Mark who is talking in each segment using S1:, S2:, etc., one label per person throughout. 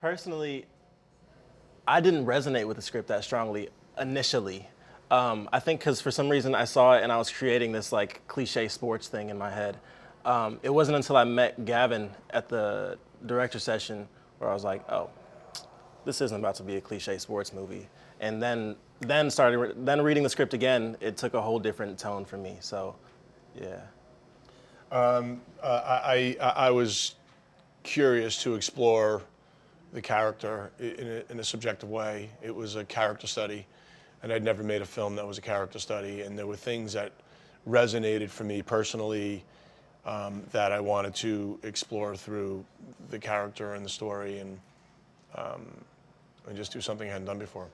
S1: Personally, I didn't resonate with the script that strongly initially. I think because for some reason I saw it and I was creating this like cliche sports thing in my head. It wasn't until I met Gavin at the director session where I was like, oh, this isn't about to be a cliche sports movie. And then reading the script again, it took a whole different tone for me. So, yeah.
S2: I was curious to explore the character in a subjective way. It was a character study, and I'd never made a film that was a character study. And there were things that resonated for me personally that I wanted to explore through the character and the story, and just do something I hadn't done before.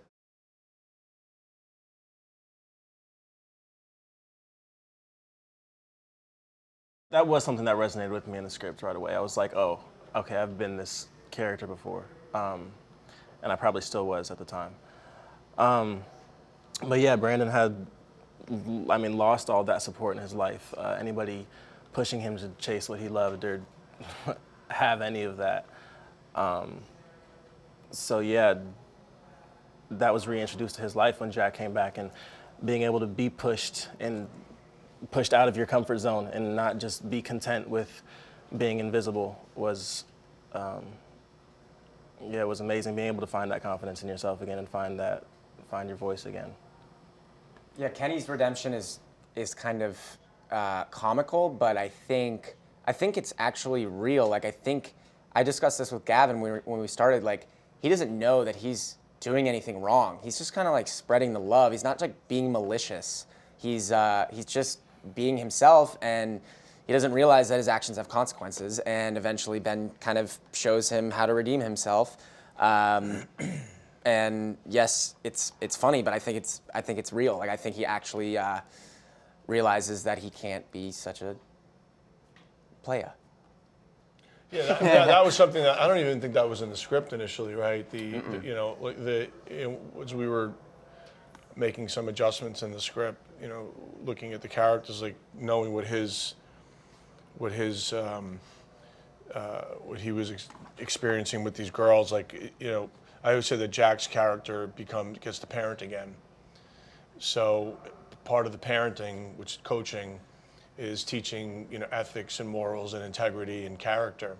S1: That was something that resonated with me in the script right away. I was like, oh, okay, I've been this character before. And I probably still was at the time. But yeah, Brandon had, I mean, lost all that support in his life. Anybody pushing him to chase what he loved or have any of that. So yeah, that was reintroduced to his life when Jack came back, and being able to be pushed out of your comfort zone and not just be content with being invisible was, yeah, it was amazing being able to find that confidence in yourself again and find your voice again.
S3: Yeah, Kenny's redemption is kind of comical, but I think it's actually real. Like I discussed this with Gavin when we started. Like he doesn't know that he's doing anything wrong. He's just kind of like spreading the love. He's not like being malicious. He's just being himself, and he doesn't realize that his actions have consequences. And eventually, Ben kind of shows him how to redeem himself. And yes, it's funny, but I think it's real. Like I think he actually realizes that he can't be such a playa.
S2: Yeah, that was something that I don't even think that was in the script initially, right? As we were making some adjustments in the script, looking at the characters, like knowing what he was experiencing with these girls, like I always say that Jack's character gets to parent again. So part of the parenting, which is coaching, is teaching ethics and morals and integrity and character.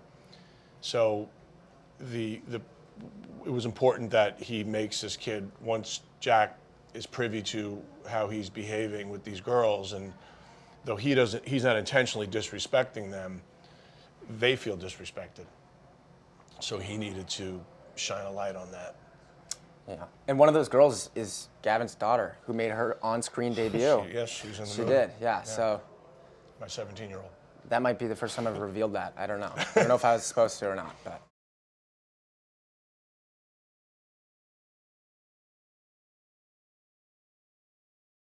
S2: So it was important that he makes this kid, once Jack is privy to how he's behaving with these girls, and though he's not intentionally disrespecting them, they feel disrespected. So he needed to shine a light on that.
S3: Yeah, and one of those girls is Gavin's daughter, who made her on-screen debut.
S2: Yes, she was in the
S3: She
S2: movie.
S3: did, yeah. So
S2: my 17-year-old.
S3: that might be the first time I've revealed that. I don't know. I don't know if I was supposed to or not, but.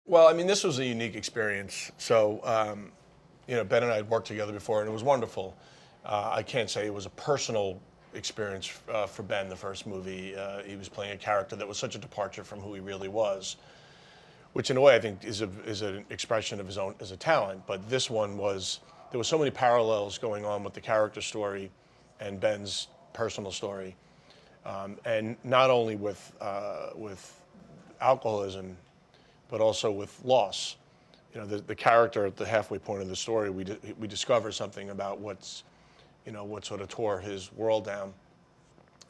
S2: Well, I mean, this was a unique experience. So, Ben and I had worked together before, and it was wonderful. I can't say it was a personal experience for Ben, the first movie. He was playing a character that was such a departure from who he really was, which in a way I think is an expression of his own as a talent. But this one there were so many parallels going on with the character story and Ben's personal story, and not only with alcoholism, but also with loss. The character at the halfway point of the story, we discover something about what sort of tore his world down.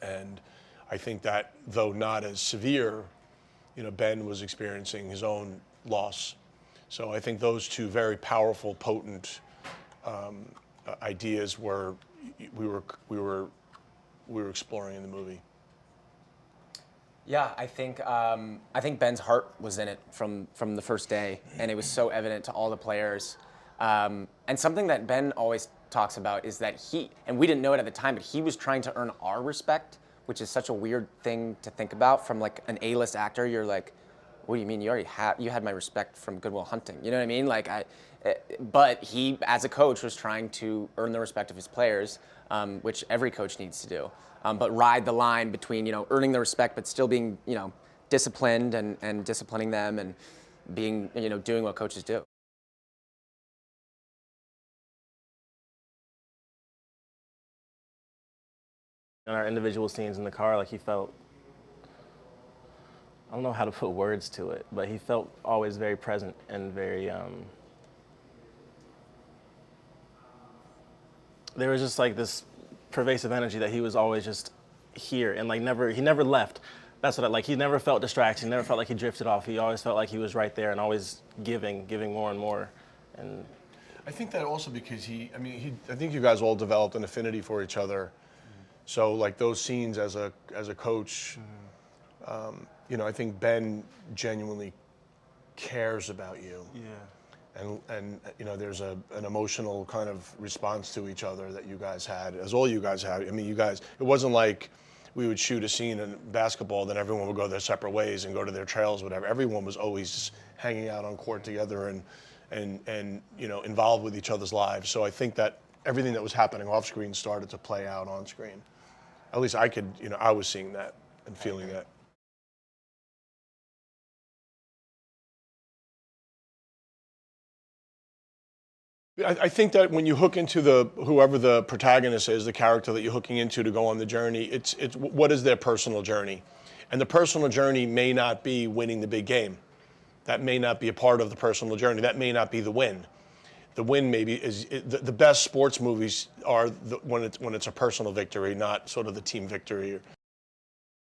S2: And I think that, though not as severe, Ben was experiencing his own loss. So I think those two very powerful, potent ideas we were exploring in the movie.
S3: Yeah, I think Ben's heart was in it from the first day, and it was so evident to all the players. And something that Ben always talks about is that and we didn't know it at the time, but he was trying to earn our respect, which is such a weird thing to think about from like an A-list actor. You're like, what do you mean? You had my respect from Good Will Hunting. You know what I mean? But he, as a coach, was trying to earn the respect of his players, which every coach needs to do. But ride the line between, earning the respect, but still being, disciplined and disciplining them and being, doing what coaches do.
S1: In our individual scenes in the car, like he felt, I don't know how to put words to it, but he felt always very present and very, there was just like this pervasive energy that he was always just here and like he never left. That's what he never felt distracted. He never felt like he drifted off. He always felt like he was right there and always giving more and more. And
S2: I think that also because I think you guys all developed an affinity for each other. So like those scenes as a coach, I think Ben genuinely cares about you.
S1: yeah.
S2: And there's an emotional kind of response to each other that you guys had, as all you guys had. I mean, you guys, it wasn't like we would shoot a scene in basketball, then everyone would go their separate ways and go to their trails, whatever. Everyone was always just hanging out on court together and involved with each other's lives. So I think that everything that was happening off screen started to play out on screen. At least I was seeing that and feeling that. I think that when you hook into whoever the protagonist is, the character that you're hooking into to go on the journey, it's what is their personal journey, and the personal journey may not be winning the big game. That may not be a part of the personal journey. That may not be the win. The win maybe is the best sports movies are when it's a personal victory, not sort of the team victory.